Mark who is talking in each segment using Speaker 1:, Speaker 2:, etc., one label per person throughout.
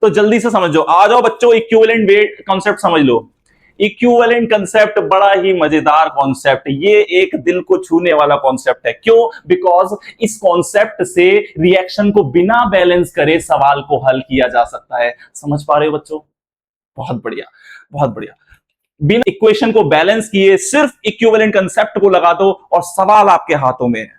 Speaker 1: तो जल्दी से समझो, आ जाओ बच्चों, इक्विवेलेंट वेट कॉन्सेप्ट समझ लो। इक्विवेलेंट कंसेप्ट बड़ा ही मजेदार कॉन्सेप्ट, ये एक दिल को छूने वाला कॉन्सेप्ट है। क्यों? बिकॉज इस कॉन्सेप्ट से रिएक्शन को बिना बैलेंस करे सवाल को हल किया जा सकता है। समझ पा रहे हो बच्चों? बहुत बढ़िया, बहुत बढ़िया। बिना इक्वेशन को बैलेंस किए सिर्फ इक्विवेलेंट कंसेप्ट को लगा दो और सवाल आपके हाथों में है।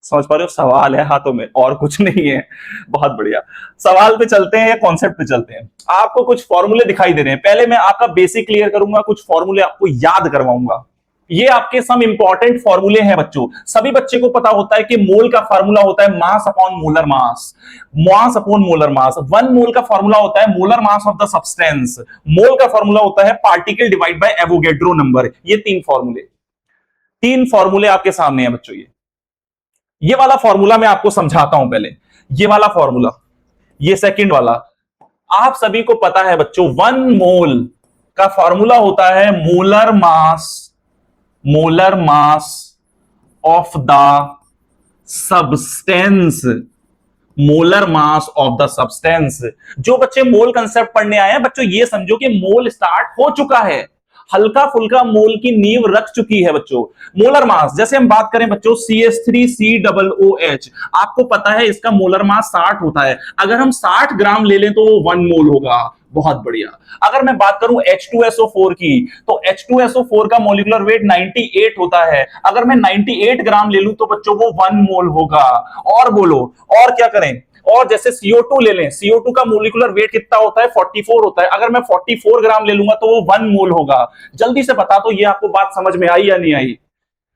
Speaker 1: समझ पा रहे हो? सवाल है हाथों में और कुछ नहीं है। बहुत बढ़िया। सवाल पे चलते हैं या कॉन्सेप्ट पे चलते हैं? आपको कुछ फॉर्मूले दिखाई दे रहे हैं, पहले मैं आपका बेसिक क्लियर करूंगा, कुछ फॉर्मूले आपको याद करवाऊंगा। ये आपके सम इंपॉर्टेंट फॉर्मूले हैं बच्चों। सभी बच्चे को पता होता है कि मोल का फॉर्मूला होता है mass upon molar mass, mass upon molar mass. 1 mole का फॉर्मूला होता है molar mass of the substance, mole का फॉर्मूला होता है particle divide by Avogadro number. ये 3 फॉर्मूले आपके सामने हैं बच्चों। ये वाला फॉर्मूला मैं आपको समझाता हूं पहले। ये वाला फॉर्मूला, ये सेकंड वाला, आप सभी को पता है बच्चों, 1 मोल का फॉर्मूला होता है molar mass of the substance, molar mass of the substance. जो बच्चे मोल कंसेप्ट पढ़ने आए हैं बच्चों, ये समझो कि मोल स्टार्ट हो चुका है, हल्का फुल्का मोल की नींव रख चुकी है बच्चों। मोलर मास, जैसे हम बात करें बच्चों CH3COOH, आपको पता है इसका मोलर मास 60 होता है। अगर हम 60 ग्राम ले लें तो वो 1 मोल होगा। बहुत बढ़िया। अगर मैं बात करूं H2SO4 की, तो H2SO4 का मोलिकुलर वेट 98 होता है। अगर मैं 98 ग्राम ले लूं तो बच्चों वो 1 मोल होगा। और बोलो, और क्या करें? और जैसे CO2 ले लें, CO2 का मोलिकुलर वेट कितना होता है? 44 होता है। अगर मैं 44 ग्राम ले लूंगा तो वो 1 मोल होगा। जल्दी से बता दो, ये आपको बात समझ में आई या नहीं आई?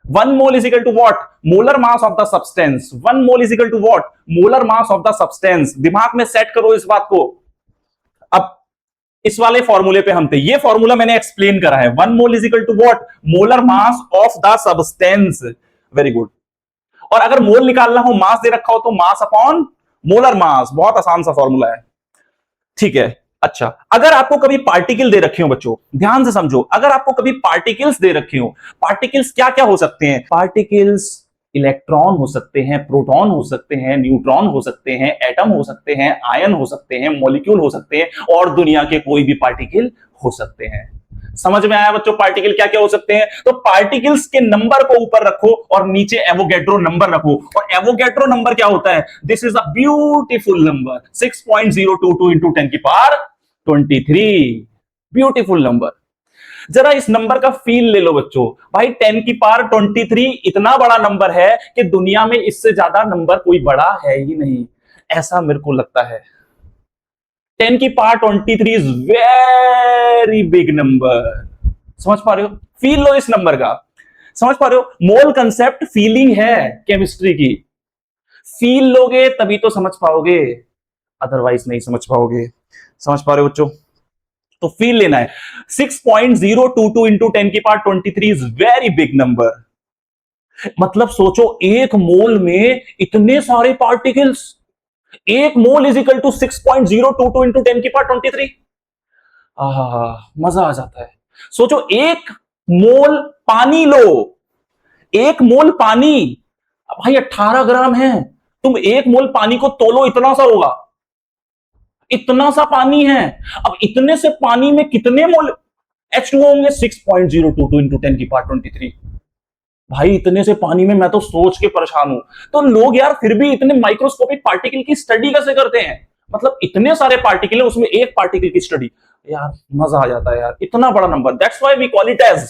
Speaker 1: 1 mole is equal to what? Molar mass of the substance. 1 mole is equal to what? Molar mass of the substance. दिमाग में सेट करो इस बात को। अब इस वाले फॉर्मूले पे हम थे, ये फॉर्मूला मैंने एक्सप्लेन करा है। 1 mole is equal to what? Molar mass of the substance. Very good. और अगर मोल निकालना हो, मास दे रखा हो, तो मास अपॉन मोलर मास। बहुत आसान सा फॉर्मूला है, ठीक है। अच्छा, अगर आपको कभी पार्टिकल दे रखे हो बच्चों, ध्यान से समझो, अगर आपको कभी पार्टिकल्स दे रखे हो, पार्टिकल्स क्या क्या हो सकते हैं? पार्टिकल्स इलेक्ट्रॉन हो सकते हैं, प्रोटॉन हो सकते हैं, न्यूट्रॉन हो सकते हैं, एटम हो सकते हैं, आयन हो सकते हैं, मॉलिक्यूल हो सकते हैं, और दुनिया के कोई भी पार्टिकल हो सकते हैं। समझ में आया बच्चों पार्टिकल क्या क्या हो सकते हैं? तो पार्टिकल्स के नंबर को ऊपर रखो और नीचे एवोगैड्रो नंबर रखो। और एवोगैड्रो नंबर क्या होता है? This is a beautiful number, 6.022 into 10 की पावर 23। Beautiful number. जरा इस नंबर का फील ले लो बच्चों। भाई 10 की पावर 23 इतना बड़ा नंबर है कि दुनिया में इससे ज्यादा नंबर कोई बड़ा है ही नहीं, ऐसा मेरे को लगता है। 10 की power 23 is very big number. समझ पा रहे हो? फील लो इस नंबर का। समझ पा रहे हो? मोल कंसेप्ट फीलिंग है केमिस्ट्री की। फील लोगे तभी तो समझ पाओगे, अदरवाइज नहीं समझ पाओगे। समझ पा रहे हो बच्चों? तो फील लेना है। 6.022 इंटू 10 की power 23 is very big number. मतलब सोचो, एक मोल में इतने सारे पार्टिकल्स। एक mole is equal to 6.022 into 10 की पावर 23। मजा आ जाता है। सोचो, एक मोल पानी लो, एक मोल पानी, भाई 18 ग्राम है। तुम एक मोल पानी को तोलो, इतना सा होगा, इतना सा पानी है। अब इतने से पानी में कितने मोल H2O होंगे? 6.022 इंटू 10 की पावर 23। भाई इतने से पानी में मैं तो सोच के परेशान हूं। तो लोग यार फिर भी इतने माइक्रोस्कोपिक पार्टिकल की स्टडी कैसे करते हैं? मतलब इतने सारे पार्टिकल है, उसमें एक पार्टिकल की स्टडी। यार मजा आ जाता है यार, इतना बड़ा number. That's why we call it as,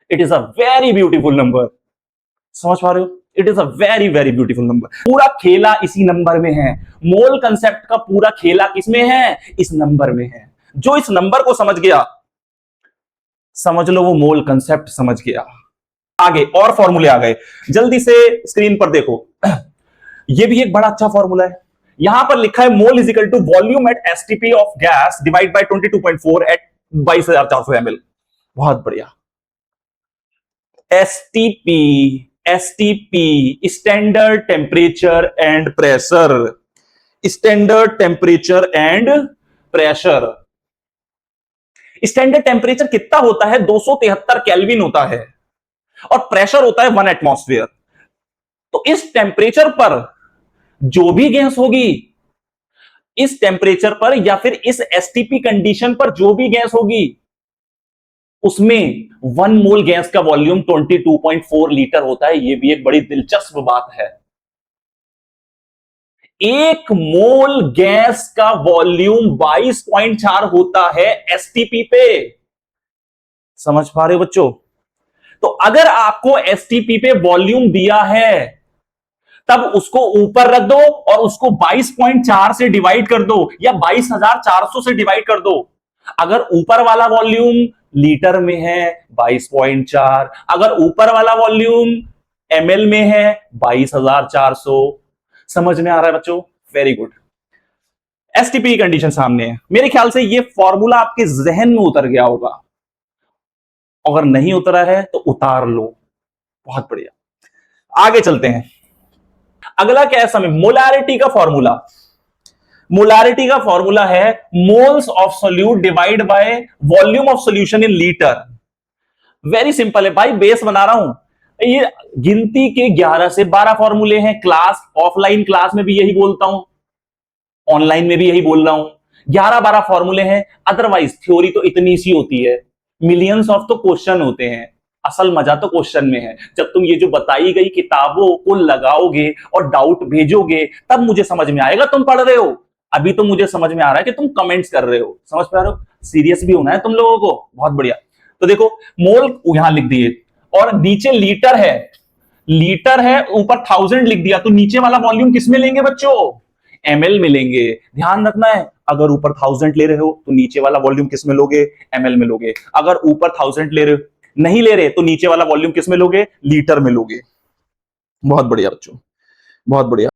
Speaker 1: it is a very beautiful number. समझ पा रहे हो? It is a very very beautiful number. पूरा खेला इसी नंबर में है। मोल कंसेप्ट का पूरा खेला किसमें है? इस नंबर में है। जो इस नंबर को समझ गया, समझ लो वो मोल कंसेप्ट समझ गया। आगे और फॉर्मूले आ गए, जल्दी से स्क्रीन पर देखो। ये भी एक बड़ा अच्छा फॉर्मूला है। यहां पर लिखा है mole is equal to volume at STP of gas divide by 22.4 at 22,400 ml। बहुत बढ़िया। STP, STP standard temperature and pressure, standard temperature and pressure. Standard temperature कितना होता है? 273 केल्विन होता है, और प्रेशर होता है 1 एटमॉस्फेयर। तो इस टेम्परेचर पर जो भी गैस होगी, इस टेम्परेचर पर या फिर इस एसटीपी कंडीशन पर जो भी गैस होगी उसमें 1 मोल गैस का वॉल्यूम 22.4 लीटर होता है। यह भी एक बड़ी दिलचस्प बात है। 1 मोल गैस का वॉल्यूम 22.4 होता है एसटीपी पे। समझ पा रहे हो बच्चों? तो अगर आपको एसटीपी पे वॉल्यूम दिया है तब उसको ऊपर रख दो और उसको 22.4 से डिवाइड कर दो या 22,400 से डिवाइड कर दो। अगर ऊपर वाला वॉल्यूम लीटर में है 22.4, अगर ऊपर वाला वॉल्यूम एमएल में है 22,400। समझ में आ रहा है बच्चों? Very good. एसटीपी की कंडीशन सामने है। मेरे ख्याल से यह फॉर्मूला आपके जहन में उतर गया होगा। अगर नहीं उतरा है तो उतार लो। बहुत बढ़िया। आगे चलते हैं। अगला क्या है समय? मोलारिटी का फॉर्मूला। मोलारिटी का फॉर्मूला है moles of solute divide by volume of solution in litre. Very simple है भाई, बेस बना रहा हूं। ये गिनती के 11 से 12 फॉर्मूले हैं। क्लास ऑफलाइन क्लास में भी यही बोलता हूं, ऑनलाइन में भी यही बोल रहा हूं। 11-12 फॉर्मूले हैं। अदरवाइज थ्योरी तो इतनी सी होती है, मिलियंस ऑफ तो क्वेश्चन होते हैं। असल मजा तो क्वेश्चन में है। जब तुम ये जो बताई गई किताबों को लगाओगे और डाउट भेजोगे तब मुझे समझ में आएगा तुम पढ़ रहे हो। अभी तो मुझे समझ में आ रहा है कि तुम कमेंट्स कर रहे हो। समझ पा रहे हो? सीरियस भी होना है तुम लोगों को। बहुत बढ़िया। तो देखो, मोल यहां लिख दिए और नीचे लीटर है। लीटर है, ऊपर 1000 लिख दिया, तो नीचे वाला वॉल्यूम किसमें लेंगे बच्चों? एमएल में लेंगे। ध्यान रखना है, अगर ऊपर 1000 ले रहे हो तो नीचे वाला वॉल्यूम किसमें लोगे? एमएल में लोगे। अगर ऊपर 1000 ले रहे हो, नहीं ले रहे, तो नीचे वाला वॉल्यूम किसमें लोगे? लीटर में लोगे। बहुत बढ़िया बच्चों, बहुत बढ़िया।